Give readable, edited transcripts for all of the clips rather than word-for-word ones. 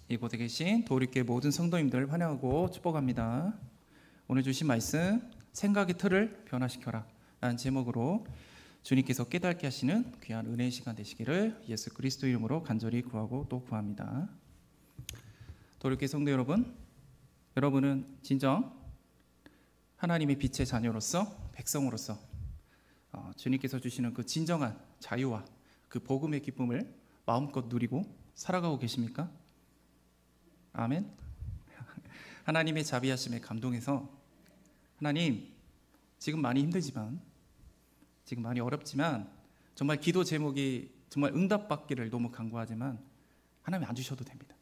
이곳에 계신 도리교회 모든 성도님들 환영하고 축복합니다. 오늘 주신 말씀 생각의 틀을 변화시켜라 라는 제목으로 주님께서 깨닫게 하시는 귀한 은혜의 시간 되시기를 예수 그리스도 이름으로 간절히 구하고 또 구합니다. 도리교회 성도 여러분, 여러분은 진정 하나님의 빛의 자녀로서 백성으로서 주님께서 주시는 그 진정한 자유와 그 복음의 기쁨을 마음껏 누리고 살아가고 계십니까? 아멘. 하나님의 자비하심에 감동해서 하나님, 지금 많이 힘들지만, 지금 많이 어렵지만, 정말 기도 제목이 정말 응답받기를 너무 간구하지만 하나님 안 주셔도 됩니다.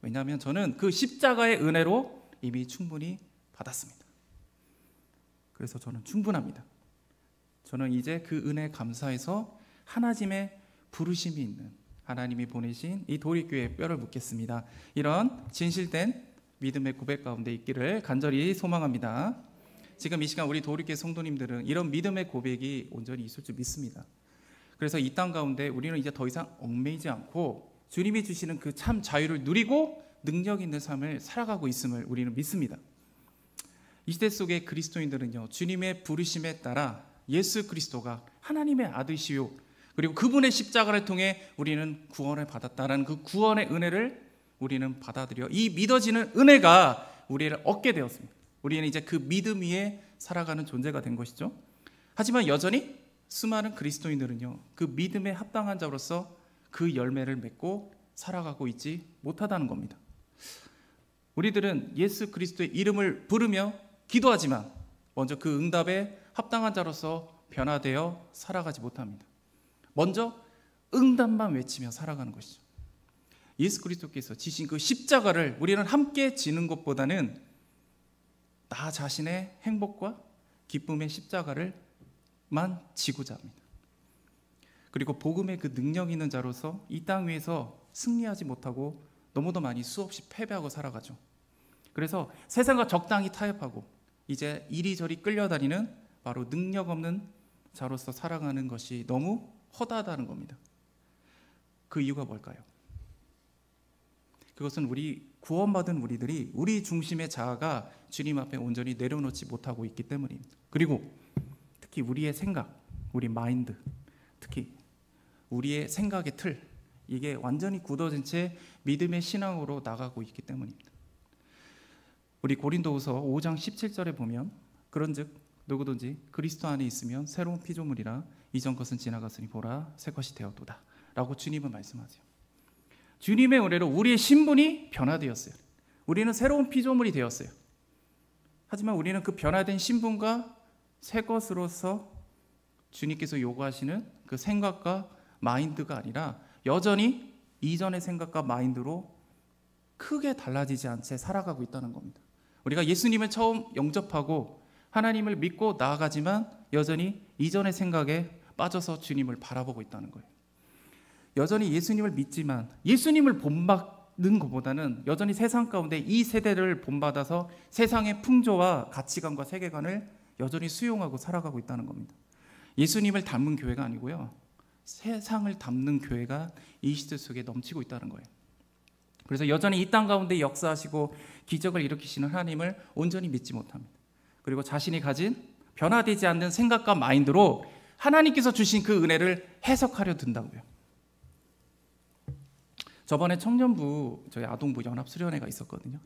왜냐하면 저는 그 십자가의 은혜로 이미 충분히 받았습니다. 그래서 저는 충분합니다. 저는 이제 그 은혜에 감사해서 하나님의 부르심이 있는 하나님이 보내신 이 도리교회에 뼈를 묻겠습니다. 이런 진실된 믿음의 고백 가운데 있기를 간절히 소망합니다. 지금 이 시간 우리 도리교회 성도님들은 이런 믿음의 고백이 온전히 있을 줄 믿습니다. 그래서 이 땅 가운데 우리는 이제 더 이상 얽매이지 않고 주님이 주시는 그 참 자유를 누리고 능력 있는 삶을 살아가고 있음을 우리는 믿습니다. 이 시대 속의 그리스도인들은요, 주님의 부르심에 따라 예수 그리스도가 하나님의 아들이시요 그리고 그분의 십자가를 통해 우리는 구원을 받았다라는 그 구원의 은혜를 우리는 받아들여 이 믿어지는 은혜가 우리를 얻게 되었습니다. 우리는 이제 그 믿음 위에 살아가는 존재가 된 것이죠. 하지만 여전히 수많은 그리스도인들은요, 그 믿음에 합당한 자로서 그 열매를 맺고 살아가고 있지 못하다는 겁니다. 우리들은 예수 그리스도의 이름을 부르며 기도하지만 먼저 그 응답에 합당한 자로서 변화되어 살아가지 못합니다. 먼저 응답만 외치며 살아가는 것이죠. 예수 그리스도께서 지신 그 십자가를 우리는 함께 지는 것보다는 나 자신의 행복과 기쁨의 십자가를만 지고자 합니다. 그리고 복음의 그 능력 있는 자로서 이 땅 위에서 승리하지 못하고 너무도 많이 수없이 패배하고 살아가죠. 그래서 세상과 적당히 타협하고 이제 이리저리 끌려다니는 바로 능력 없는 자로서 살아가는 것이 너무 허다하다는 겁니다. 그 이유가 뭘까요? 그것은 우리 구원받은 우리들이 우리 중심의 자아가 주님 앞에 온전히 내려놓지 못하고 있기 때문입니다. 그리고 특히 우리의 생각, 우리 마인드, 특히 우리의 생각의 틀, 이게 완전히 굳어진 채 믿음의 신앙으로 나가고 있기 때문입니다. 우리 고린도후서 5장 17절에 보면 그런즉 누구든지 그리스도 안에 있으면 새로운 피조물이라 이전 것은 지나갔으니 보라 새 것이 되었도다 라고 주님은 말씀하세요. 주님의 은혜로 우리의 신분이 변화되었어요. 우리는 새로운 피조물이 되었어요. 하지만 우리는 그 변화된 신분과 새 것으로서 주님께서 요구하시는 그 생각과 마인드가 아니라 여전히 이전의 생각과 마인드로 크게 달라지지 않은 채 살아가고 있다는 겁니다. 우리가 예수님을 처음 영접하고 하나님을 믿고 나아가지만 여전히 이전의 생각에 빠져서 주님을 바라보고 있다는 거예요. 여전히 예수님을 믿지만 예수님을 본받는 것보다는 여전히 세상 가운데 이 세대를 본받아서 세상의 풍조와 가치관과 세계관을 여전히 수용하고 살아가고 있다는 겁니다. 예수님을 닮은 교회가 아니고요, 세상을 닮는 교회가 이 시대 속에 넘치고 있다는 거예요. 그래서 여전히 이 땅 가운데 역사하시고 기적을 일으키시는 하나님을 온전히 믿지 못합니다. 그리고 자신이 가진 변화되지 않는 생각과 마인드로 하나님께서 주신 그 은혜를 해석하려 든다고요. 저번에 청년부, 저희 아동부 연합수련회가 있었거든요.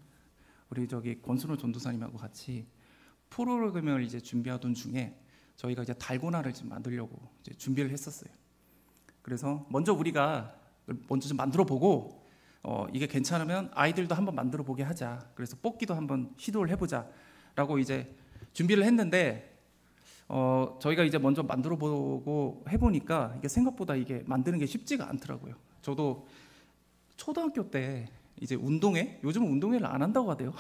우리 권순호 전도사님하고 같이 프로그램을 이제 준비하던 중에 저희가 이제 달고나를 좀 만들려고 이제 준비를 했었어요. 그래서 우리가 먼저 좀 만들어 보고 이게 괜찮으면 아이들도 한번 만들어 보게 하자. 그래서 뽑기도 한번 시도를 해보자 라고 이제 준비를 했는데 저희가 이제 먼저 만들어 보고 해보니까 이게 생각보다 이게 만드는 게 쉽지가 않더라고요. 저도 초등학교 때 이제 운동회, 요즘은 운동회를 안 한다고 하대요.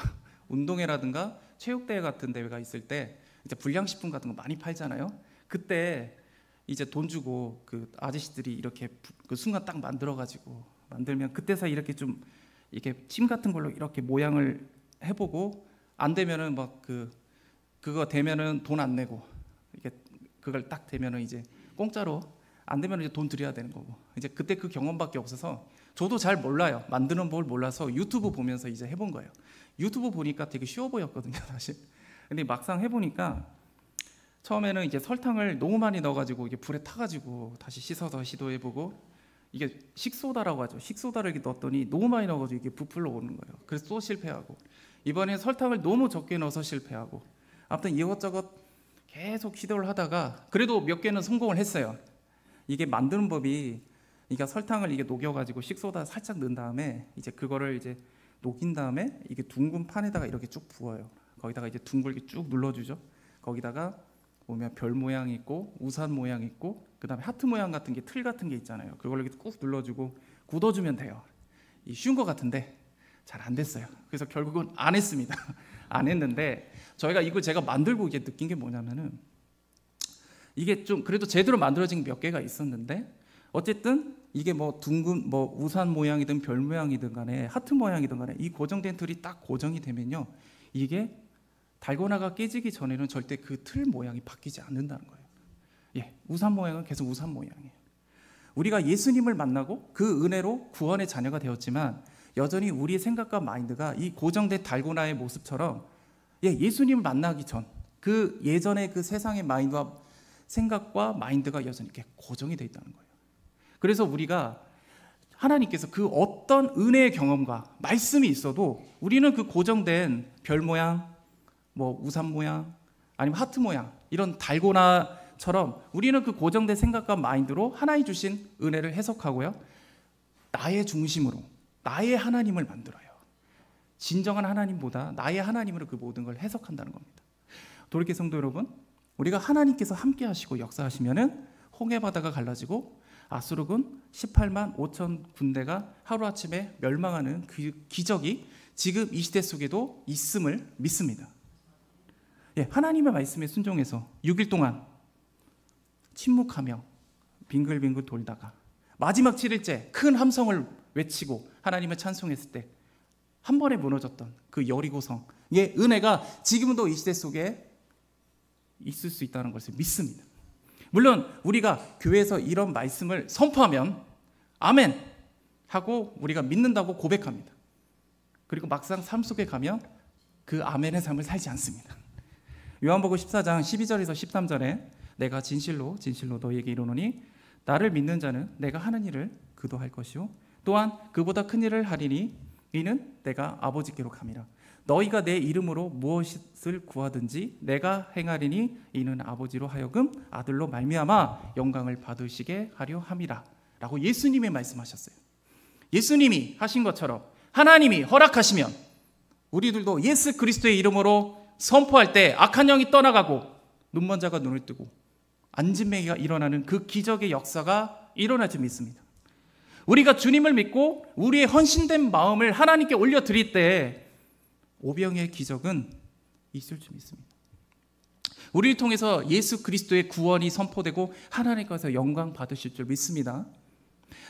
운동회라든가 체육대회 같은 대회가 있을 때 이제 불량식품 같은 거 많이 팔잖아요. 그때 이제 돈 주고 그 아저씨들이 이렇게 그 순간 딱 만들어가지고 만들면 그때서 이렇게 좀 이렇게 침 같은 걸로 이렇게 모양을 해보고 안 되면은 막 그거 되면은 돈 안 내고 이게 그걸 딱 되면은 이제 공짜로 안 되면 이제 돈 드려야 되는 거고 이제 그때 그 경험밖에 없어서 저도 잘 몰라요. 만드는 법을 몰라서 유튜브 보면서 이제 해본 거예요. 유튜브 보니까 되게 쉬워 보였거든요, 사실. 근데 막상 해보니까 처음에는 이제 설탕을 너무 많이 넣어가지고 이게 불에 타가지고 다시 씻어서 시도해보고, 이게 식소다라고 하죠. 식소다를 이렇게 넣었더니 너무 많이 넣어가지고 이게 부풀러 오는 거예요. 그래서 또 실패하고, 이번에 설탕을 너무 적게 넣어서 실패하고, 아무튼 이것저것 계속 시도를 하다가 그래도 몇 개는 성공을 했어요. 이게 만드는 법이, 그러니까 설탕을 이게 녹여가지고 식소다 살짝 넣은 다음에 이제 그거를 이제 녹인 다음에 이게 둥근 판에다가 이렇게 쭉 부어요. 거기다가 이제 둥글게 쭉 눌러주죠. 거기다가 보면 별 모양이 있고 우산 모양이 있고 그다음에 하트 모양 같은 게, 틀 같은 게 있잖아요. 그걸 이렇게 꾹 눌러주고 굳어주면 돼요. 쉬운 것 같은데 잘 안 됐어요. 그래서 결국은 안 했습니다. 안 했는데 저희가 이걸 제가 만들고 이게 느낀 게 뭐냐면은, 이게 좀 그래도 제대로 만들어진 몇 개가 있었는데 어쨌든 이게 뭐 둥근 뭐 우산 모양이든 별 모양이든 간에 하트 모양이든 간에 이 고정된 틀이 딱 고정이 되면요, 이게 달고나가 깨지기 전에는 절대 그 틀 모양이 바뀌지 않는다는 거예요. 예, 우산 모양은 계속 우산 모양이에요. 우리가 예수님을 만나고 그 은혜로 구원의 자녀가 되었지만 여전히 우리의 생각과 마인드가 이 고정된 달고나의 모습처럼, 예수님을 만나기 전 그 예전의 그 세상의 마인드와 생각과 마인드가 여전히 이렇게 고정이 되어 있다는 거예요. 그래서 우리가 하나님께서 그 어떤 은혜의 경험과 말씀이 있어도 우리는 그 고정된 별 모양, 뭐 우산 모양, 아니면 하트 모양, 이런 달고나처럼 우리는 그 고정된 생각과 마인드로 하나님 주신 은혜를 해석하고요, 나의 중심으로 나의 하나님을 만들어요. 진정한 하나님보다 나의 하나님으로 그 모든 걸 해석한다는 겁니다. 돌이켜 성도 여러분, 우리가 하나님께서 함께 하시고 역사하시면은 홍해 바다가 갈라지고 아수르군 18만 5천 군대가 하루아침에 멸망하는 그 기적이 지금 이 시대 속에도 있음을 믿습니다. 하나님의 말씀에 순종해서 6일 동안 침묵하며 빙글빙글 돌다가 마지막 7일째 큰 함성을 외치고 하나님을 찬송했을 때 한 번에 무너졌던 그 여리고성의 은혜가 지금도 이 시대 속에 있을 수 있다는 것을 믿습니다. 물론 우리가 교회에서 이런 말씀을 선포하면 아멘 하고 우리가 믿는다고 고백합니다. 그리고 막상 삶 속에 가면 그 아멘의 삶을 살지 않습니다. 요한복음 14장 12절에서 13절에 내가 진실로 진실로 너희에게 이르노니 나를 믿는 자는 내가 하는 일을 그도 할 것이요 또한 그보다 큰 일을 하리니 이는 내가 아버지께로 감이라. 너희가 내 이름으로 무엇을 구하든지 내가 행하리니 이는 아버지로 하여금 아들로 말미암아 영광을 받으시게 하려 함이라 라고 예수님이 말씀하셨어요. 예수님이 하신 것처럼 하나님이 허락하시면 우리들도 예수 그리스도의 이름으로 선포할 때 악한 영이 떠나가고 눈먼 자가 눈을 뜨고 안진뱅이가 일어나는 그 기적의 역사가 일어날 줄 믿습니다. 우리가 주님을 믿고 우리의 헌신된 마음을 하나님께 올려드릴 때 오병의 기적은 있을 줄 믿습니다. 우리를 통해서 예수 그리스도의 구원이 선포되고 하나님께서 영광 받으실 줄 믿습니다.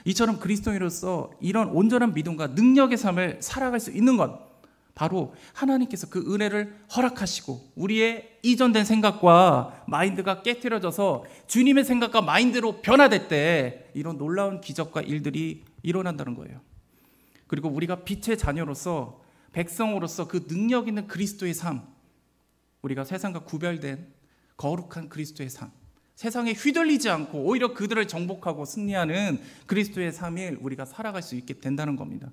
이처럼 그리스도인으로서 이런 온전한 믿음과 능력의 삶을 살아갈 수 있는 것, 바로 하나님께서 그 은혜를 허락하시고 우리의 이전된 생각과 마인드가 깨트려져서 주님의 생각과 마인드로 변화될 때 이런 놀라운 기적과 일들이 일어난다는 거예요. 그리고 우리가 빛의 자녀로서 백성으로서 그 능력 있는 그리스도의 삶, 우리가 세상과 구별된 거룩한 그리스도의 삶, 세상에 휘둘리지 않고 오히려 그들을 정복하고 승리하는 그리스도의 삶을 우리가 살아갈 수 있게 된다는 겁니다.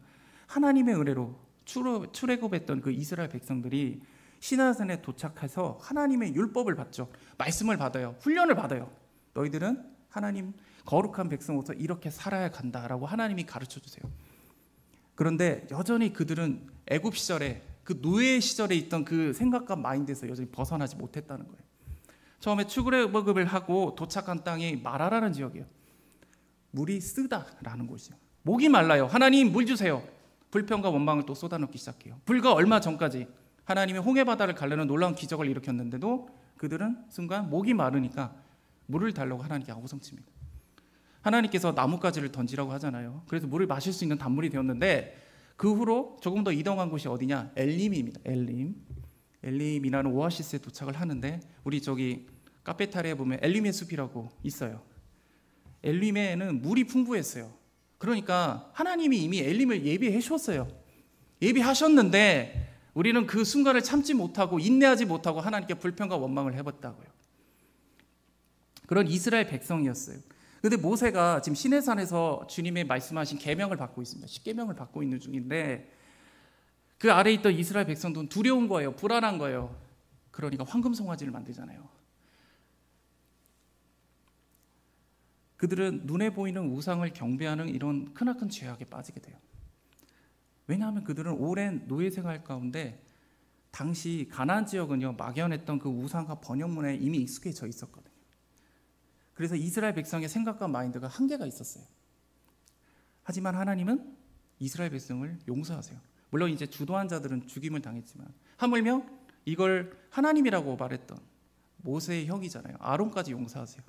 하나님의 은혜로 출애굽했던 그 이스라엘 백성들이 시내산에 도착해서 하나님의 율법을 받죠. 말씀을 받아요. 훈련을 받아요. 너희들은 하나님 거룩한 백성으로서 이렇게 살아야 간다라고 하나님이 가르쳐 주세요. 그런데 여전히 그들은 애굽 시절에 그 노예 시절에 있던 그 생각과 마인드에서 여전히 벗어나지 못했다는 거예요. 처음에 출애굽을 하고 도착한 땅이 마라라는 지역이에요. 물이 쓰다라는 곳이에요. 목이 말라요. 하나님 물 주세요. 불평과 원망을 또 쏟아놓기 시작해요. 불과 얼마 전까지 하나님이 홍해바다를 가르는 놀라운 기적을 일으켰는데도 그들은 순간 목이 마르니까 물을 달라고 하나님께 아우성칩니다. 하나님께서 나뭇가지를 던지라고 하잖아요. 그래서 물을 마실 수 있는 단물이 되었는데 그 후로 조금 더 이동한 곳이 어디냐? 엘림입니다. 엘림이라는 오아시스에 도착을 하는데 우리 저기 카페타리에 보면 엘림의 숲이라고 있어요. 엘림에는 물이 풍부했어요. 그러니까 하나님이 이미 엘림을 예비해 주었어요. 예비하셨는데 우리는 그 순간을 참지 못하고 인내하지 못하고 하나님께 불평과 원망을 해봤다고요. 그런 이스라엘 백성이었어요. 그런데 모세가 지금 시내산에서 주님의 말씀하신 계명을 받고 있습니다. 10계명을 받고 있는 중인데 그 아래에 있던 이스라엘 백성들은 두려운 거예요. 불안한 거예요. 그러니까 황금송아지를 만들잖아요. 그들은 눈에 보이는 우상을 경배하는 이런 크나큰 죄악에 빠지게 돼요. 왜냐하면 그들은 오랜 노예 생활 가운데 당시 가나안 지역은요, 막연했던 그 우상과 번영문에 이미 익숙해져 있었거든요. 그래서 이스라엘 백성의 생각과 마인드가 한계가 있었어요. 하지만 하나님은 이스라엘 백성을 용서하세요. 물론 이제 주도한 자들은 죽임을 당했지만 하물며 이걸 하나님이라고 말했던 모세의 형이잖아요. 아론까지 용서하세요.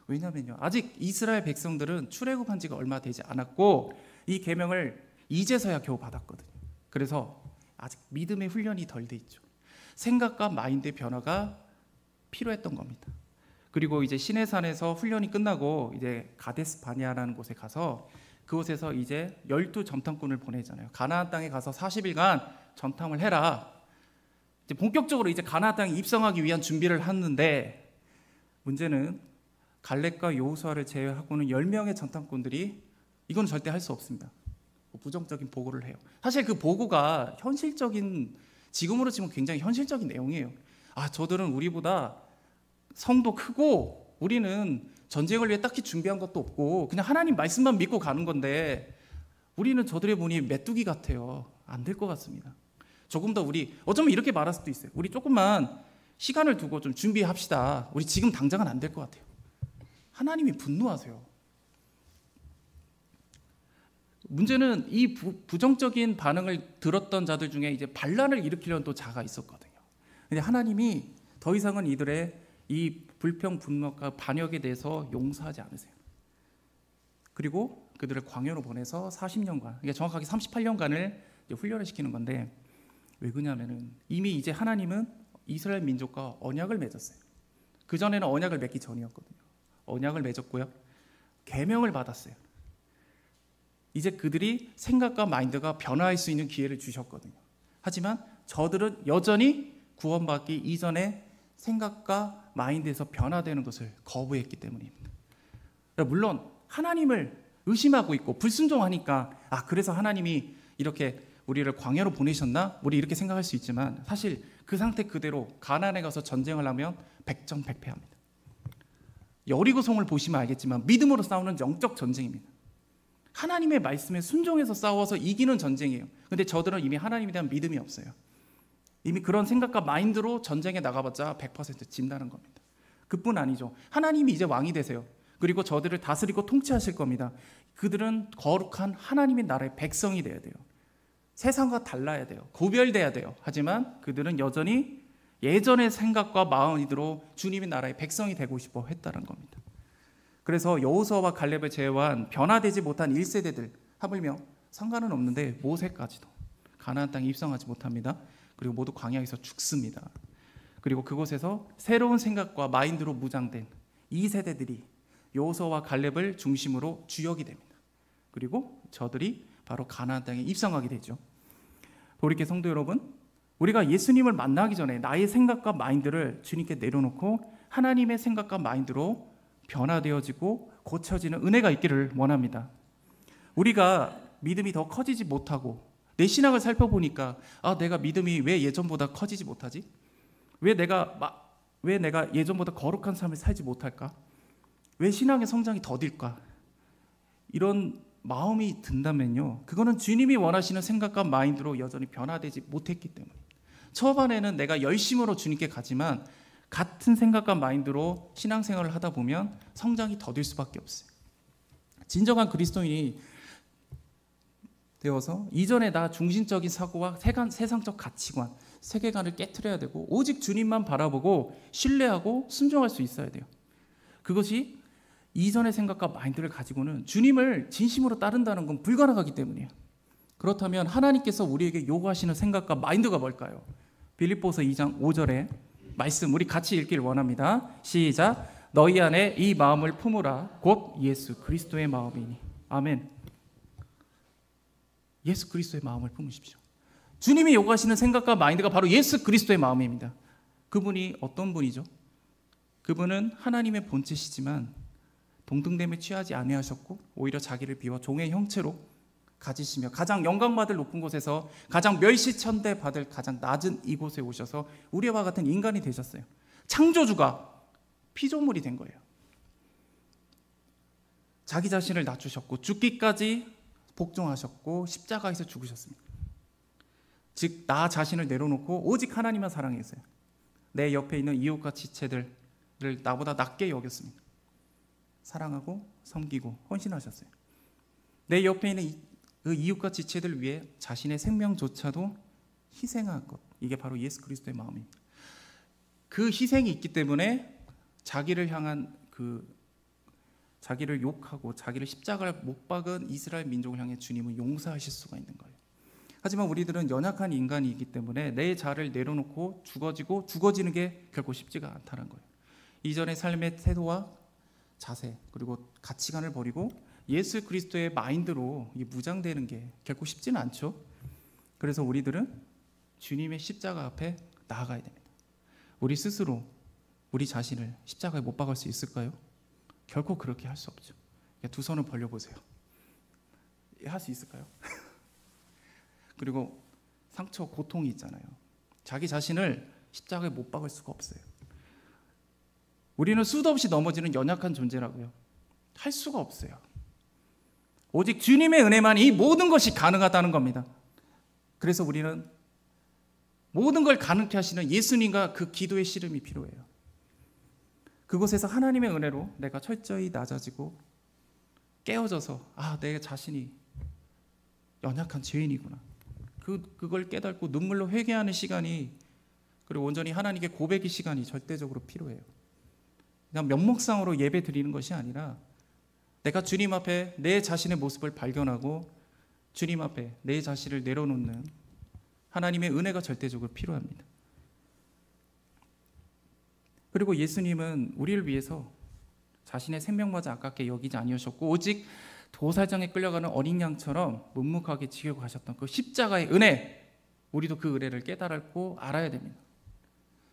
왜냐하면요, 아직 이스라엘 백성들은 출애굽한 지가 얼마 되지 않았고 이 계명을 이제서야 겨우 받았거든요. 그래서 아직 믿음의 훈련이 덜 돼 있죠. 생각과 마인드의 변화가 필요했던 겁니다. 그리고 이제 시내산에서 훈련이 끝나고 이제 가데스 바네아라는 곳에 가서 그곳에서 이제 12 전탐꾼을 보내잖아요. 가나안 땅에 가서 40일간 전탐을 해라. 이제 본격적으로 이제 가나안 땅에 입성하기 위한 준비를 하는데 문제는 갈렙과 여호수아를 제외하고는 10명의 전탐꾼들이 이건 절대 할 수 없습니다. 부정적인 보고를 해요. 사실 그 보고가 현실적인, 지금으로 치면 굉장히 현실적인 내용이에요. 저들은 우리보다 성도 크고 우리는 전쟁을 위해 딱히 준비한 것도 없고 그냥 하나님 말씀만 믿고 가는 건데 우리는 저들의 보니 메뚜기 같아요. 안 될 것 같습니다. 조금 더 우리 어쩌면 이렇게 말할 수도 있어요. 우리 조금만 시간을 두고 좀 준비합시다. 우리 지금 당장은 안 될 것 같아요. 하나님이 분노하세요. 문제는 이 부정적인 반응을 들었던 자들 중에 이제 반란을 일으키려는 또 자가 있었거든요. 근데 하나님이 더 이상은 이들의 이 불평, 분노와 반역에 대해서 용서하지 않으세요. 그리고 그들을 광야로 보내서 40년간, 그러니까 정확하게 38년간을 훈련을 시키는 건데 왜 그러냐면은 이미 이제 하나님은 이스라엘 민족과 언약을 맺었어요. 그 전에는 언약을 맺기 전이었거든요. 언약을 맺었고요. 계명을 받았어요. 이제 그들이 생각과 마인드가 변화할 수 있는 기회를 주셨거든요. 하지만 저들은 여전히 구원받기 이전에 생각과 마인드에서 변화되는 것을 거부했기 때문입니다. 물론 하나님을 의심하고 있고 불순종하니까 그래서 하나님이 이렇게 우리를 광야로 보내셨나? 우리 이렇게 생각할 수 있지만 사실 그 상태 그대로 가나안에 가서 전쟁을 하면 백전백패합니다. 여리고성을 보시면 알겠지만 믿음으로 싸우는 영적 전쟁입니다. 하나님의 말씀에 순종해서 싸워서 이기는 전쟁이에요. 근데 저들은 이미 하나님에 대한 믿음이 없어요. 이미 그런 생각과 마인드로 전쟁에 나가봤자 100% 진다는 겁니다. 그뿐 아니죠. 하나님이 이제 왕이 되세요. 그리고 저들을 다스리고 통치하실 겁니다. 그들은 거룩한 하나님의 나라의 백성이 돼야 돼요. 세상과 달라야 돼요. 구별돼야 돼요. 하지만 그들은 여전히 예전의 생각과 마음으로 주님의 나라의 백성이 되고 싶어 했다는 겁니다. 그래서 여호수아와 갈렙을 제외한 변화되지 못한 1세대들, 하물며 상관은 없는데 모세까지도 가나안 땅에 입성하지 못합니다. 그리고 모두 광야에서 죽습니다. 그리고 그곳에서 새로운 생각과 마인드로 무장된 2세대들이 여호수아와 갈렙을 중심으로 주역이 됩니다. 그리고 저들이 바로 가나안 땅에 입성하게 되죠. 돌이켜 성도 여러분, 우리가 예수님을 만나기 전에 나의 생각과 마인드를 주님께 내려놓고 하나님의 생각과 마인드로 변화되어지고 고쳐지는 은혜가 있기를 원합니다. 우리가 믿음이 더 커지지 못하고 내 신앙을 살펴보니까 내가 믿음이 왜 예전보다 커지지 못하지? 왜 내가 예전보다 거룩한 삶을 살지 못할까? 왜 신앙의 성장이 더딜까? 이런 마음이 든다면요, 그거는 주님이 원하시는 생각과 마인드로 여전히 변화되지 못했기 때문에 초반에는 내가 열심으로 주님께 가지만 같은 생각과 마인드로 신앙생활을 하다 보면 성장이 더딜 수밖에 없어요. 진정한 그리스도인이 되어서 이전에 나 중심적인 사고와 세상적 가치관, 세계관을 깨트려야 되고 오직 주님만 바라보고 신뢰하고 순종할 수 있어야 돼요. 그것이 이전의 생각과 마인드를 가지고는 주님을 진심으로 따른다는 건 불가능하기 때문이에요. 그렇다면 하나님께서 우리에게 요구하시는 생각과 마인드가 뭘까요? 빌립보서 2장 5절에 말씀 우리 같이 읽기를 원합니다. 시작. 너희 안에 이 마음을 품으라 곧 예수 그리스도의 마음이니. 아멘. 예수 그리스도의 마음을 품으십시오. 주님이 요구하시는 생각과 마인드가 바로 예수 그리스도의 마음입니다. 그분이 어떤 분이죠? 그분은 하나님의 본체시지만 동등됨에 취하지 아니하셨고 오히려 자기를 비워 종의 형체로 가지시며 가장 영광받을 높은 곳에서 가장 멸시천대 받을 가장 낮은 이곳에 오셔서 우리와 같은 인간이 되셨어요. 창조주가 피조물이 된 거예요. 자기 자신을 낮추셨고 죽기까지 복종하셨고 십자가에서 죽으셨습니다. 즉 나 자신을 내려놓고 오직 하나님만 사랑했어요. 내 옆에 있는 이웃과 지체들을 나보다 낮게 여겼습니다. 사랑하고 섬기고 헌신하셨어요. 내 옆에 있는 그 이웃과 지체들 위해 자신의 생명조차도 희생한 것, 이게 바로 예수 그리스도의 마음입니다. 그 희생이 있기 때문에 자기를 향한 자기를 욕하고 자기를 십자가를 못 박은 이스라엘 민족을 향해 주님은 용서하실 수가 있는 거예요. 하지만 우리들은 연약한 인간이기 때문에 내 자를 내려놓고 죽어지는 게 결코 쉽지가 않다는 거예요. 이전의 삶의 태도와 자세 그리고 가치관을 버리고 예수 그리스도의 마인드로 무장되는 게 결코 쉽지는 않죠. 그래서 우리들은 주님의 십자가 앞에 나아가야 됩니다. 우리 스스로 우리 자신을 십자가에 못 박을 수 있을까요? 결코 그렇게 할 수 없죠. 두 손을 벌려보세요. 할 수 있을까요? 그리고 상처, 고통이 있잖아요. 자기 자신을 십자가에 못 박을 수가 없어요. 우리는 수도 없이 넘어지는 연약한 존재라고요. 할 수가 없어요. 오직 주님의 은혜만이 이 모든 것이 가능하다는 겁니다. 그래서 우리는 모든 걸 가능케 하시는 예수님과 그 기도의 씨름이 필요해요. 그곳에서 하나님의 은혜로 내가 철저히 낮아지고 깨어져서 내 자신이 연약한 죄인이구나. 그걸 깨닫고 눈물로 회개하는 시간이, 그리고 온전히 하나님께 고백의 시간이 절대적으로 필요해요. 그냥 면목상으로 예배 드리는 것이 아니라 내가 주님 앞에 내 자신의 모습을 발견하고 주님 앞에 내 자신을 내려놓는 하나님의 은혜가 절대적으로 필요합니다. 그리고 예수님은 우리를 위해서 자신의 생명마저 아깝게 여기지 아니하셨고 오직 도살장에 끌려가는 어린 양처럼 묵묵하게 지고 가셨던 그 십자가의 은혜, 우리도 그 은혜를 깨달고 알아야 됩니다.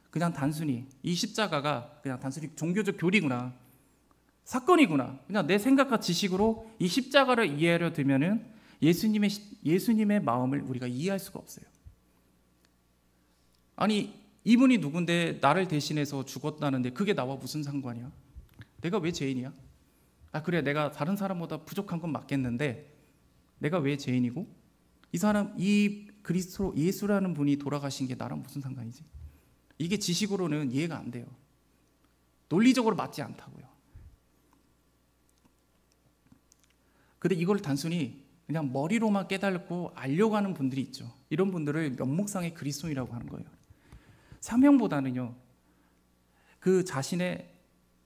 그냥 단순히 이 십자가가 그냥 단순히 종교적 교리구나, 사건이구나, 그냥 내 생각과 지식으로 이 십자가를 이해하려 들면은 예수님의 마음을 우리가 이해할 수가 없어요. 아니, 이분이 누군데 나를 대신해서 죽었다는데 그게 나와 무슨 상관이야? 내가 왜 죄인이야? 그래, 내가 다른 사람보다 부족한 건 맞겠는데 내가 왜 죄인이고 이 그리스도 예수라는 분이 돌아가신 게 나랑 무슨 상관이지? 이게 지식으로는 이해가 안 돼요. 논리적으로 맞지 않다고요. 근데 이걸 단순히 그냥 머리로만 깨달고 알려고 하는 분들이 있죠. 이런 분들을 면목상의 그리스도인이라고 하는 거예요. 사명보다는요, 그 자신의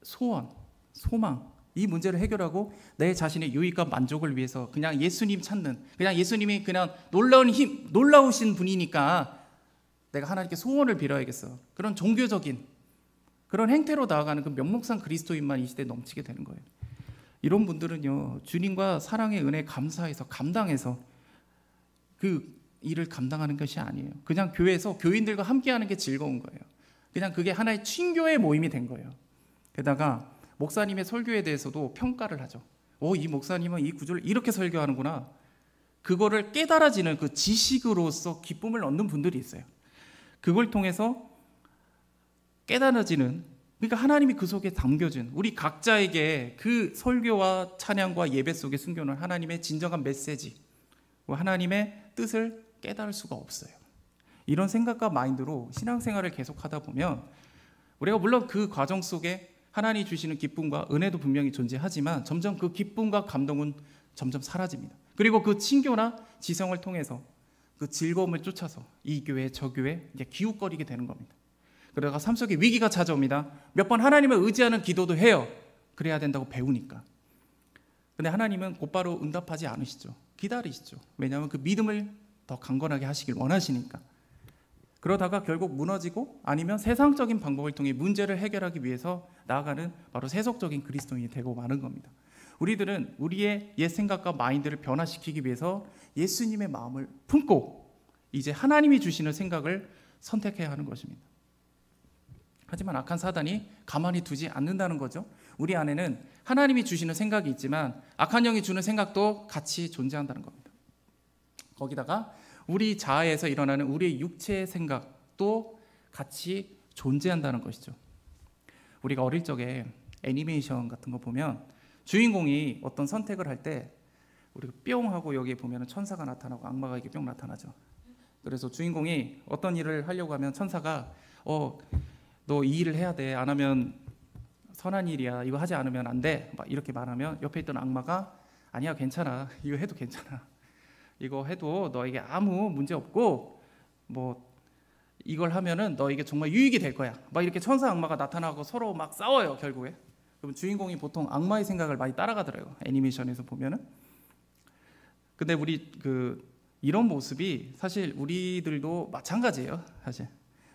소원, 소망, 이 문제를 해결하고 내 자신의 유익과 만족을 위해서 그냥 예수님 찾는, 그냥 예수님이 그냥 놀라우신 분이니까 내가 하나님께 소원을 빌어야겠어, 그런 종교적인 그런 행태로 나아가는 그 면목상 그리스도인만 이 시대에 넘치게 되는 거예요. 이런 분들은요, 주님과 사랑의 은혜 감사해서 감당해서 그 일을 감당하는 것이 아니에요. 그냥 교회에서 교인들과 함께하는 게 즐거운 거예요. 그냥 그게 하나의 친교의 모임이 된 거예요. 게다가 목사님의 설교에 대해서도 평가를 하죠. 이 목사님은 이 구절을 이렇게 설교하는구나. 그거를 깨달아지는 그 지식으로서 기쁨을 얻는 분들이 있어요. 그걸 통해서 깨달아지는, 그러니까 하나님이 그 속에 담겨준 우리 각자에게 그 설교와 찬양과 예배 속에 숨겨놓은 하나님의 진정한 메시지, 하나님의 뜻을 깨달을 수가 없어요. 이런 생각과 마인드로 신앙생활을 계속하다 보면 우리가 물론 그 과정 속에 하나님이 주시는 기쁨과 은혜도 분명히 존재하지만 점점 그 기쁨과 감동은 점점 사라집니다. 그리고 그 친교나 지성을 통해서 그 즐거움을 쫓아서 이 교회 저 교회 이제 기웃거리게 되는 겁니다. 그러다가 삶 속에 위기가 찾아옵니다. 몇 번 하나님을 의지하는 기도도 해요. 그래야 된다고 배우니까. 근데 하나님은 곧바로 응답하지 않으시죠. 기다리시죠. 왜냐하면 그 믿음을 더 강건하게 하시길 원하시니까. 그러다가 결국 무너지고 아니면 세상적인 방법을 통해 문제를 해결하기 위해서 나아가는 바로 세속적인 그리스도인이 되고 마는 겁니다. 우리들은 우리의 옛 생각과 마인드를 변화시키기 위해서 예수님의 마음을 품고 이제 하나님이 주시는 생각을 선택해야 하는 것입니다. 하지만 악한 사단이 가만히 두지 않는다는 거죠. 우리 안에는 하나님이 주시는 생각이 있지만 악한 영이 주는 생각도 같이 존재한다는 겁니다. 거기다가 우리 자아에서 일어나는 우리의 육체의 생각도 같이 존재한다는 것이죠. 우리가 어릴 적에 애니메이션 같은 거 보면 주인공이 어떤 선택을 할 때 우리가 뿅 하고 여기에 보면 천사가 나타나고 악마가 이렇게 뿅 나타나죠. 그래서 주인공이 어떤 일을 하려고 하면 천사가 너 이 일을 해야 돼. 안 하면 선한 일이야. 이거 하지 않으면 안 돼. 막 이렇게 말하면 옆에 있던 악마가 아니야, 괜찮아. 이거 해도 괜찮아. 이거 해도 너에게 아무 문제 없고 뭐 이걸 하면은 너에게 정말 유익이 될 거야. 막 이렇게 천사 악마가 나타나고 서로 막 싸워요, 결국에. 그럼 주인공이 보통 악마의 생각을 많이 따라가더라고요. 애니메이션에서 보면은. 근데 우리 이런 모습이 사실 우리들도 마찬가지예요. 사실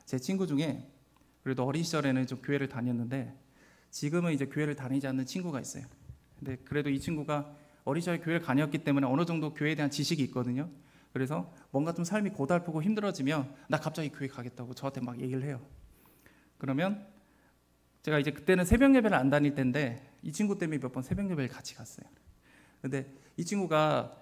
제 친구 중에 그래도 어린 시절에는 좀 교회를 다녔는데 지금은 이제 교회를 다니지 않는 친구가 있어요. 근데 그래도 이 친구가 어린 시절에 교회를 다녔기 때문에 어느 정도 교회에 대한 지식이 있거든요. 그래서 뭔가 좀 삶이 고달프고 힘들어지면 나 갑자기 교회 가겠다고 저한테 막 얘기를 해요. 그러면 제가 이제 그때는 새벽 예배를 안 다닐 때인데 이 친구 때문에 몇 번 새벽 예배를 같이 갔어요. 근데 이 친구가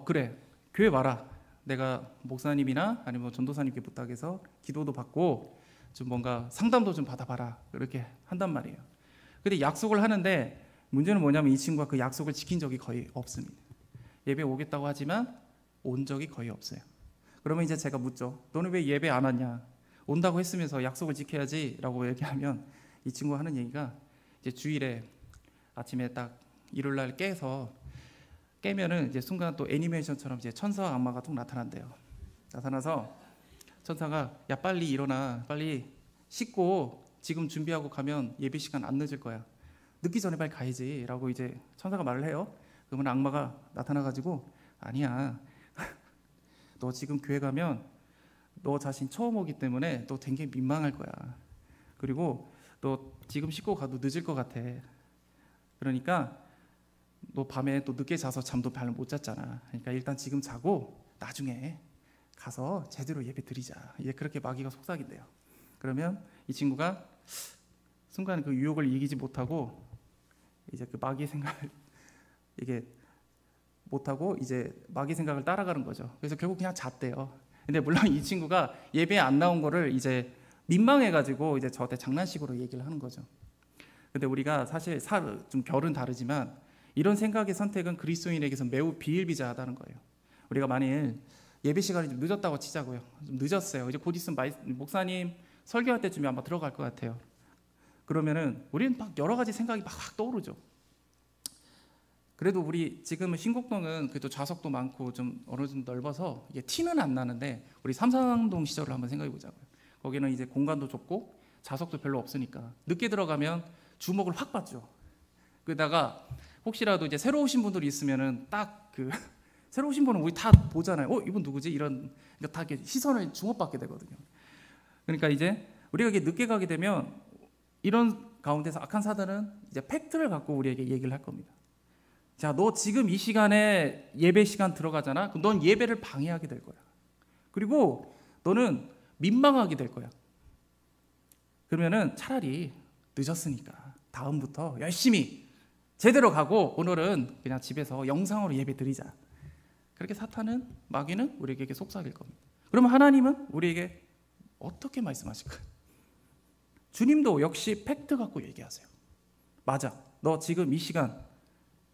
그래, 교회 와라. 내가 목사님이나 아니면 전도사님께 부탁해서 기도도 받고 좀 뭔가 상담도 좀 받아봐라. 이렇게 한단 말이에요. 근데 약속을 하는데 문제는 뭐냐면 이 친구가 그 약속을 지킨 적이 거의 없습니다. 예배 오겠다고 하지만 온 적이 거의 없어요. 그러면 이제 제가 묻죠. 너는 왜 예배 안 왔냐? 온다고 했으면서 약속을 지켜야지 라고 얘기하면 이 친구가 하는 얘기가 이제 주일에 아침에 딱 일요일날 깨면은 이제 순간 또 애니메이션처럼 이제 천사와 악마가 툭 나타난대요. 나타나서 천사가 야 빨리 일어나, 빨리 씻고 지금 준비하고 가면 예배 시간 안 늦을 거야. 늦기 전에 빨리 가야지 라고 이제 천사가 말을 해요. 그러면 악마가 나타나가지고 아니야, 너 지금 교회 가면 너 자신 처음 오기 때문에 너 되게 민망할 거야. 그리고 너 지금 씻고 가도 늦을 것 같아. 그러니까 너 밤에 또 늦게 자서 잠도 잘 못 잤잖아. 그러니까 일단 지금 자고 나중에 가서 제대로 예배 드리자. 이제 그렇게 마귀가 속삭인대요. 그러면 이 친구가 순간 그 유혹을 이기지 못하고 이제 그 마귀의 생각을 이게 못하고 이제 마귀 생각을 따라가는 거죠. 그래서 결국 그냥 잤대요. 근데 물론 이 친구가 예배에 안 나온 거를 이제 민망해가지고 이제 저한테 장난식으로 얘기를 하는 거죠. 근데 우리가 사실 좀 결은 다르지만 이런 생각의 선택은 그리스도인에게서 매우 비일비재하다는 거예요. 우리가 만일 예배 시간이 좀 늦었다고 치자고요. 좀 늦었어요. 이제 곧 있으면 목사님 설교할 때쯤에 아마 들어갈 것 같아요. 그러면은 우리는 막 여러 가지 생각이 막 떠오르죠. 그래도 우리 지금은 신곡동은 그래도 좌석도 많고 좀 어느 정도 넓어서 이게 티는 안 나는데 우리 삼성동 시절을 한번 생각해 보자고요. 거기는 이제 공간도 좁고 좌석도 별로 없으니까 늦게 들어가면 주목을 확 받죠. 그러다가 혹시라도 이제 새로 오신 분들이 있으면은 딱 새로 오신 분은 우리 다 보잖아요. 이분 누구지? 이런 그러니까 다 이렇게 시선을 주목받게 되거든요. 그러니까 이제 우리가 이게 늦게 가게 되면 이런 가운데서 악한 사단은 이제 팩트를 갖고 우리에게 얘기를 할 겁니다. 자, 너 지금 이 시간에 예배 시간 들어가잖아. 그럼 넌 예배를 방해하게 될 거야. 그리고 너는 민망하게 될 거야. 그러면은 차라리 늦었으니까 다음부터 열심히 제대로 가고 오늘은 그냥 집에서 영상으로 예배 드리자. 그렇게 사탄은, 마귀는 우리에게 속삭일 겁니다. 그러면 하나님은 우리에게 어떻게 말씀하실까요? 주님도 역시 팩트 갖고 얘기하세요. 맞아, 너 지금 이 시간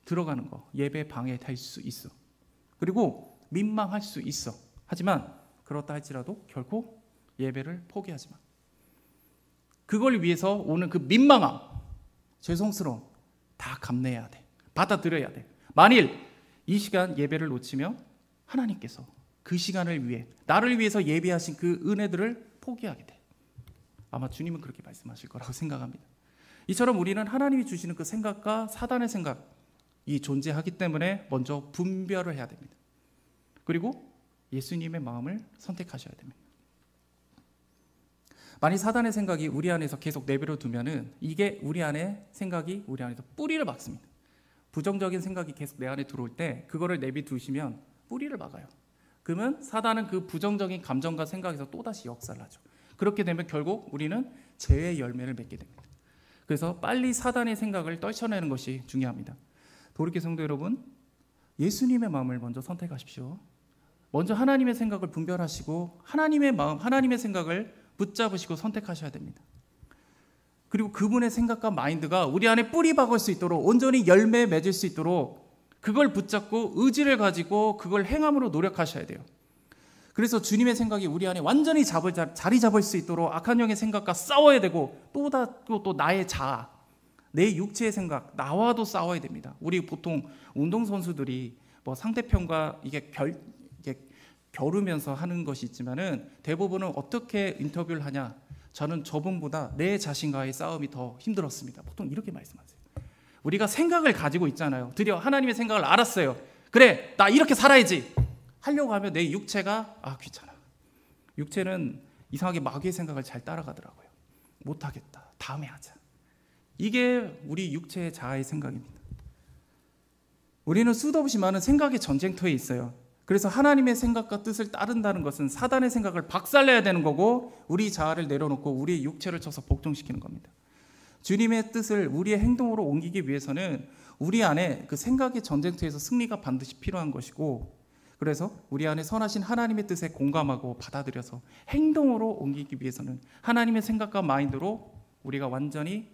들어가는 거 예배 방해될 수 있어. 그리고 민망할 수 있어. 하지만 그렇다 할지라도 결코 예배를 포기하지 마. 그걸 위해서 오는 그 민망함, 죄송스러움 다 감내해야 돼. 받아들여야 돼. 만일 이 시간 예배를 놓치면 하나님께서 그 시간을 위해 나를 위해서 예배하신 그 은혜들을 포기하게 돼. 아마 주님은 그렇게 말씀하실 거라고 생각합니다. 이처럼 우리는 하나님이 주시는 그 생각과 사단의 생각이 존재하기 때문에 먼저 분별을 해야 됩니다. 그리고 예수님의 마음을 선택하셔야 됩니다. 만약 사단의 생각이 우리 안에서 계속 내버려 두면은 이게 우리 안에 생각이 우리 안에서 뿌리를 박습니다. 부정적인 생각이 계속 내 안에 들어올 때 그거를 내비두시면 뿌리를 막아요. 그러면 사단은 그 부정적인 감정과 생각에서 또다시 역사를 하죠. 그렇게 되면 결국 우리는 죄의 열매를 맺게 됩니다. 그래서 빨리 사단의 생각을 떨쳐내는 것이 중요합니다. 도리케 성도 여러분, 예수님의 마음을 먼저 선택하십시오. 먼저 하나님의 생각을 분별하시고 하나님의 마음, 하나님의 생각을 붙잡으시고 선택하셔야 됩니다. 그리고 그분의 생각과 마인드가 우리 안에 뿌리 박을 수 있도록, 온전히 열매 맺을 수 있도록 그걸 붙잡고 의지를 가지고 그걸 행함으로 노력하셔야 돼요. 그래서 주님의 생각이 우리 안에 완전히 자리 잡을 수 있도록 악한 영의 생각과 싸워야 되고, 또 나의 자아, 내 육체의 생각, 나와도 싸워야 됩니다. 우리 보통 운동선수들이 뭐 상대편과 이게 겨루면서 하는 것이 있지만은 대부분은 어떻게 인터뷰를 하냐? 저는 저분보다 내 자신과의 싸움이 더 힘들었습니다. 보통 이렇게 말씀하세요. 우리가 생각을 가지고 있잖아요. 드디어 하나님의 생각을 알았어요. 그래, 나 이렇게 살아야지 하려고 하면 내 육체가 귀찮아. 육체는 이상하게 마귀의 생각을 잘 따라가더라고요. 못하겠다, 다음에 하자. 이게 우리 육체의 자아의 생각입니다. 우리는 수도 없이 많은 생각의 전쟁터에 있어요. 그래서 하나님의 생각과 뜻을 따른다는 것은 사단의 생각을 박살내야 되는 거고, 우리 자아를 내려놓고 우리의 육체를 쳐서 복종시키는 겁니다. 주님의 뜻을 우리의 행동으로 옮기기 위해서는 우리 안에 그 생각의 전쟁터에서 승리가 반드시 필요한 것이고, 그래서 우리 안에 선하신 하나님의 뜻에 공감하고 받아들여서 행동으로 옮기기 위해서는 하나님의 생각과 마인드로 우리가 완전히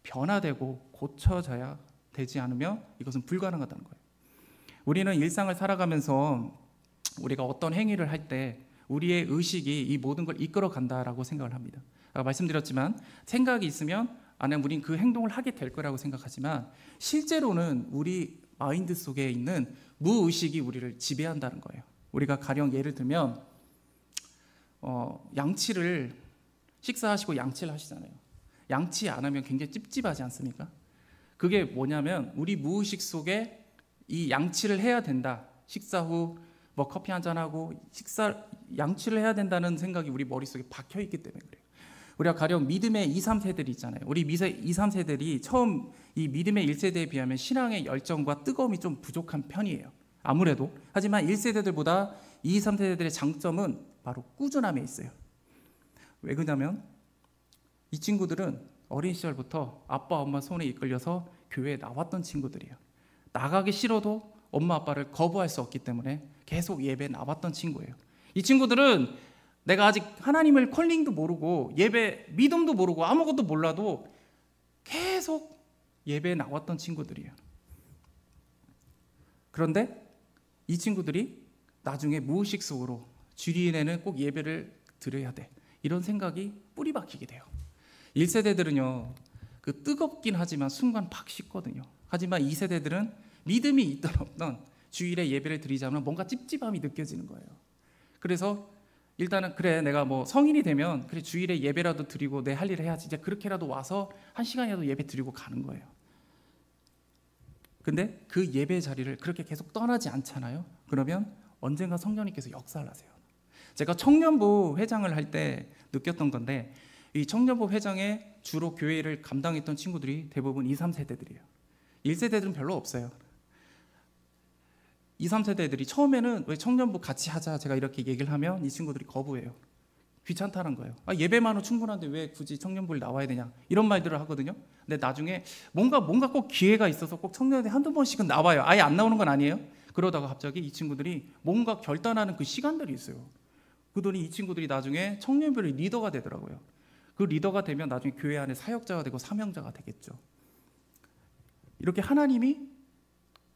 변화되고 고쳐져야 되지 않으면 이것은 불가능하다는 거예요. 우리는 일상을 살아가면서 우리가 어떤 행위를 할 때 우리의 의식이 이 모든 걸 이끌어 간다라고 생각을 합니다. 아까 말씀드렸지만 생각이 있으면 우린 그 행동을 하게 될 거라고 생각하지만, 실제로는 우리 마인드 속에 있는 무의식이 우리를 지배한다는 거예요. 우리가 가령 예를 들면 양치를, 식사하시고 양치를 하시잖아요. 양치 안 하면 굉장히 찝찝하지 않습니까? 그게 뭐냐면 우리 무의식 속에 이 양치를 해야 된다, 식사 후 뭐 커피 한잔하고 양치를 해야 된다는 생각이 우리 머릿속에 박혀있기 때문에 그래요. 우리가 가령 믿음의 2, 3세들이 있잖아요. 우리 2, 3세들이 처음 이 믿음의 1세대에 비하면 신앙의 열정과 뜨거움이 좀 부족한 편이에요. 아무래도. 하지만 1세대들보다 2, 3세대들의 장점은 바로 꾸준함에 있어요. 왜 그러냐면 이 친구들은 어린 시절부터 아빠 엄마 손에 이끌려서 교회에 나왔던 친구들이에요. 나가기 싫어도 엄마 아빠를 거부할 수 없기 때문에 계속 예배에 나왔던 친구예요. 이 친구들은 내가 아직 하나님을 컬링도 모르고 예배 믿음도 모르고 아무것도 몰라도 계속 예배에 나왔던 친구들이에요. 그런데 이 친구들이 나중에 무의식 속으로 주일에는 꼭 예배를 드려야 돼, 이런 생각이 뿌리 박히게 돼요. 1세대들은요 그 뜨겁긴 하지만 순간 팍 식거든요. 하지만 2세대들은 믿음이 있든 없든 주일에 예배를 드리자면 뭔가 찝찝함이 느껴지는 거예요. 그래서 일단은 그래, 내가 뭐 성인이 되면 그래 주일에 예배라도 드리고 내 할 일을 해야지, 이제 그렇게라도 와서 1시간이라도 예배 드리고 가는 거예요. 근데 그 예배 자리를 그렇게 계속 떠나지 않잖아요. 그러면 언젠가 성령님께서 역사를 하세요. 제가 청년부 회장을 할 때 느꼈던 건데, 이 청년부 회장에 주로 교회를 감당했던 친구들이 대부분 2, 3세대들이에요. 1세대들은 별로 없어요. 2, 3세대들이 처음에는 왜 청년부 같이 하자 제가 이렇게 얘기를 하면 이 친구들이 거부해요. 귀찮다는 거예요. 예배만으로 충분한데 왜 굳이 청년부를 나와야 되냐, 이런 말들을 하거든요. 근데 나중에 뭔가 꼭 기회가 있어서 꼭 청년회 한두 번씩은 나와요. 아예 안 나오는 건 아니에요. 그러다가 갑자기 이 친구들이 뭔가 결단하는 그 시간들이 있어요. 그러더니 이 친구들이 나중에 청년부의 리더가 되더라고요. 그 리더가 되면 나중에 교회 안에 사역자가 되고 사명자가 되겠죠. 이렇게 하나님이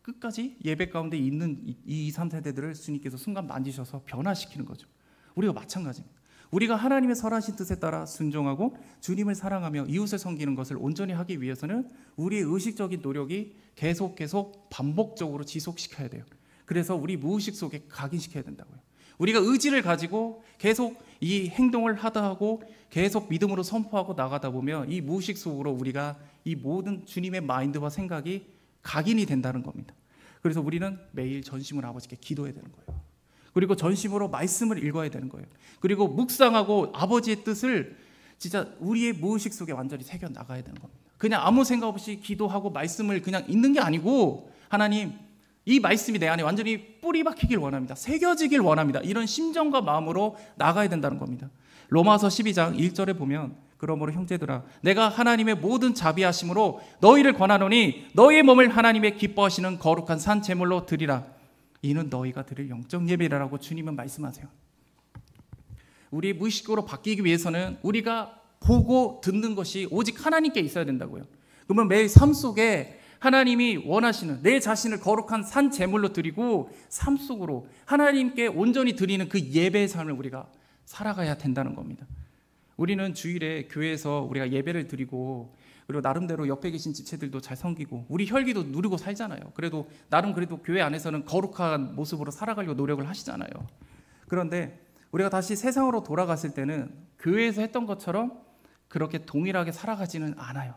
끝까지 예배 가운데 있는 2, 3세대들을 주님께서 순간 만지셔서 변화시키는 거죠. 우리가 마찬가지입니다. 우리가 하나님의 선하신 뜻에 따라 순종하고 주님을 사랑하며 이웃을 섬기는 것을 온전히 하기 위해서는 우리의 의식적인 노력이 계속 반복적으로 지속시켜야 돼요. 그래서 우리 무의식 속에 각인시켜야 된다고요. 우리가 의지를 가지고 계속 이 행동을 하다 하고 계속 믿음으로 선포하고 나가다 보면 이 무의식 속으로 우리가 이 모든 주님의 마인드와 생각이 각인이 된다는 겁니다. 그래서 우리는 매일 전심으로 아버지께 기도해야 되는 거예요. 그리고 전심으로 말씀을 읽어야 되는 거예요. 그리고 묵상하고 아버지의 뜻을 진짜 우리의 무의식 속에 완전히 새겨 나가야 되는 겁니다. 그냥 아무 생각 없이 기도하고 말씀을 그냥 읽는 게 아니고 하나님 이 말씀이 내 안에 완전히 뿌리 박히길 원합니다. 새겨지길 원합니다. 이런 심정과 마음으로 나가야 된다는 겁니다. 로마서 12장 1절에 보면 그러므로 형제들아 내가 하나님의 모든 자비하심으로 너희를 권하노니 너희의 몸을 하나님의 기뻐하시는 거룩한 산 제물로 드리라. 이는 너희가 드릴 영적 예배라고 주님은 말씀하세요. 우리의 무의식으로 바뀌기 위해서는 우리가 보고 듣는 것이 오직 하나님께 있어야 된다고요. 그러면 매일 삶 속에 하나님이 원하시는 내 자신을 거룩한 산 제물로 드리고 삶 속으로 하나님께 온전히 드리는 그 예배의 삶을 우리가 살아가야 된다는 겁니다. 우리는 주일에 교회에서 우리가 예배를 드리고 그리고 나름대로 옆에 계신 지체들도 잘 섬기고 우리 혈기도 누리고 살잖아요. 그래도 나름 그래도 교회 안에서는 거룩한 모습으로 살아가려고 노력을 하시잖아요. 그런데 우리가 다시 세상으로 돌아갔을 때는 교회에서 했던 것처럼 그렇게 동일하게 살아가지는 않아요.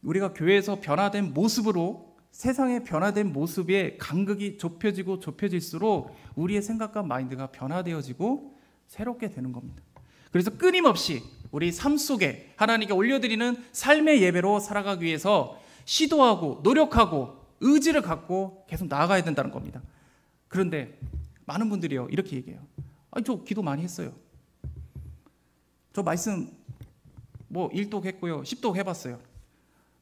우리가 교회에서 변화된 모습으로 세상의 변화된 모습의 간극이 좁혀지고 좁혀질수록 우리의 생각과 마인드가 변화되어지고 새롭게 되는 겁니다. 그래서 끊임없이 우리 삶 속에 하나님께 올려드리는 삶의 예배로 살아가기 위해서 시도하고 노력하고 의지를 갖고 계속 나아가야 된다는 겁니다. 그런데 많은 분들이요 이렇게 얘기해요. 저 기도 많이 했어요. 저 말씀 1독 했고요 10독 해봤어요.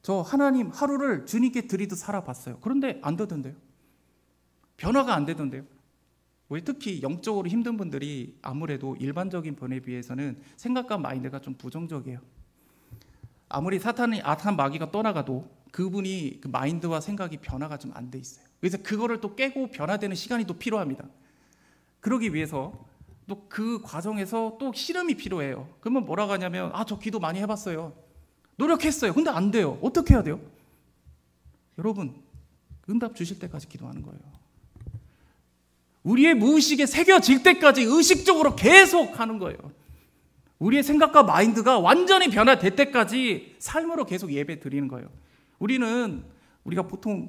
저 하나님 하루를 주님께 드리듯 살아봤어요. 그런데 안 되던데요. 변화가 안 되던데요. 왜 특히 영적으로 힘든 분들이 아무래도 일반적인 분에 비해서는 생각과 마인드가 좀 부정적이에요. 아무리 사탄이 악한 마귀가 떠나가도 그분이 그 마인드와 생각이 변화가 좀 안 돼 있어요. 그래서 그거를 또 깨고 변화되는 시간이 또 필요합니다. 그러기 위해서 또 그 과정에서 또 씨름이 필요해요. 그러면 뭐라고 하냐면 저 기도 많이 해봤어요. 노력했어요. 근데 안 돼요. 어떻게 해야 돼요? 여러분 응답 주실 때까지 기도하는 거예요. 우리의 무의식에 새겨질 때까지 의식적으로 계속 하는 거예요. 우리의 생각과 마인드가 완전히 변화될 때까지 삶으로 계속 예배 드리는 거예요. 우리가 보통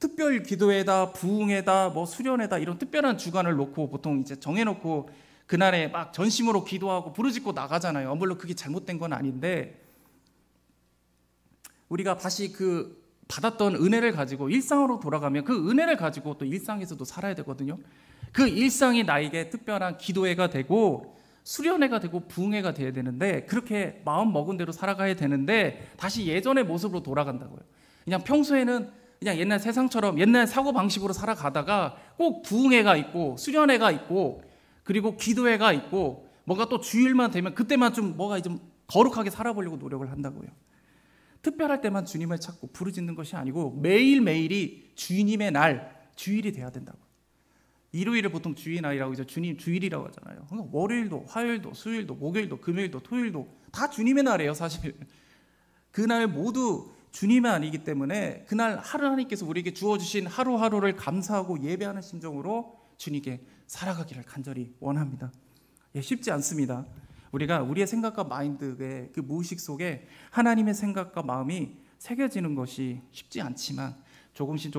특별 기도회다, 부흥회다, 수련회다 이런 특별한 주간을 놓고 보통 이제 정해놓고 그날에 막 전심으로 기도하고 부르짖고 나가잖아요. 물론 그게 잘못된 건 아닌데 우리가 다시 그 받았던 은혜를 가지고 일상으로 돌아가면 그 은혜를 가지고 또 일상에서도 살아야 되거든요. 그 일상이 나에게 특별한 기도회가 되고 수련회가 되고 부흥회가 돼야 되는데 그렇게 마음 먹은 대로 살아가야 되는데 다시 예전의 모습으로 돌아간다고요. 그냥 평소에는 그냥 옛날 세상처럼 옛날 사고방식으로 살아가다가 꼭 부흥회가 있고 수련회가 있고 그리고 기도회가 있고 뭔가 또 주일만 되면 그때만 좀 거룩하게 살아보려고 노력을 한다고요. 특별할 때만 주님을 찾고 부르짖는 것이 아니고 매일매일이 주님의 날, 주일이 돼야 된다고. 일요일을 보통 주일날이라고 이제 주님 주일이라고 하잖아요. 그러니까 월요일도, 화요일도, 수요일도, 목요일도, 금요일도, 토요일도 다 주님의 날이에요, 사실. 그날 모두 주님의 날이기 때문에 그날 하나님께서 우리에게 주어주신 하루하루를 감사하고 예배하는 심정으로 주님께 살아가기를 간절히 원합니다. 쉽지 않습니다. 우리가 우리의 생각과 마인드의 그 무의식 속에 하나님의 생각과 마음이 새겨지는 것이 쉽지 않지만 조금씩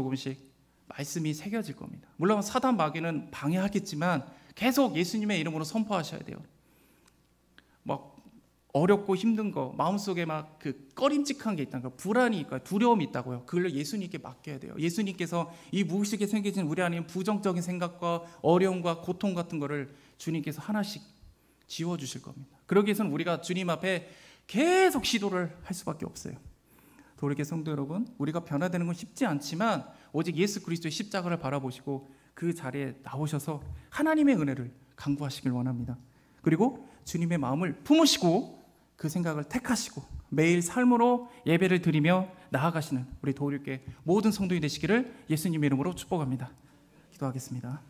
말씀이 새겨질 겁니다. 물론 사단 마귀는 방해하겠지만 계속 예수님의 이름으로 선포하셔야 돼요. 어렵고 힘든 거 마음속에 그 꺼림직한 게 있다는 거, 불안이 있고 두려움이 있다고요. 그걸 예수님께 맡겨야 돼요. 예수님께서 이 무의식에 생겨진 우리 안에 부정적인 생각과 어려움과 고통 같은 거를 주님께서 하나씩 지워주실 겁니다. 그러기 위해서는 우리가 주님 앞에 계속 시도를 할 수밖에 없어요. 도리게 성도 여러분, 우리가 변화되는 건 쉽지 않지만 오직 예수 그리스도의 십자가를 바라보시고 그 자리에 나오셔서 하나님의 은혜를 간구하시길 원합니다. 그리고 주님의 마음을 품으시고 그 생각을 택하시고 매일 삶으로 예배를 드리며 나아가시는 우리 도리게 모든 성도인 되시기를 예수님의 이름으로 축복합니다. 기도하겠습니다.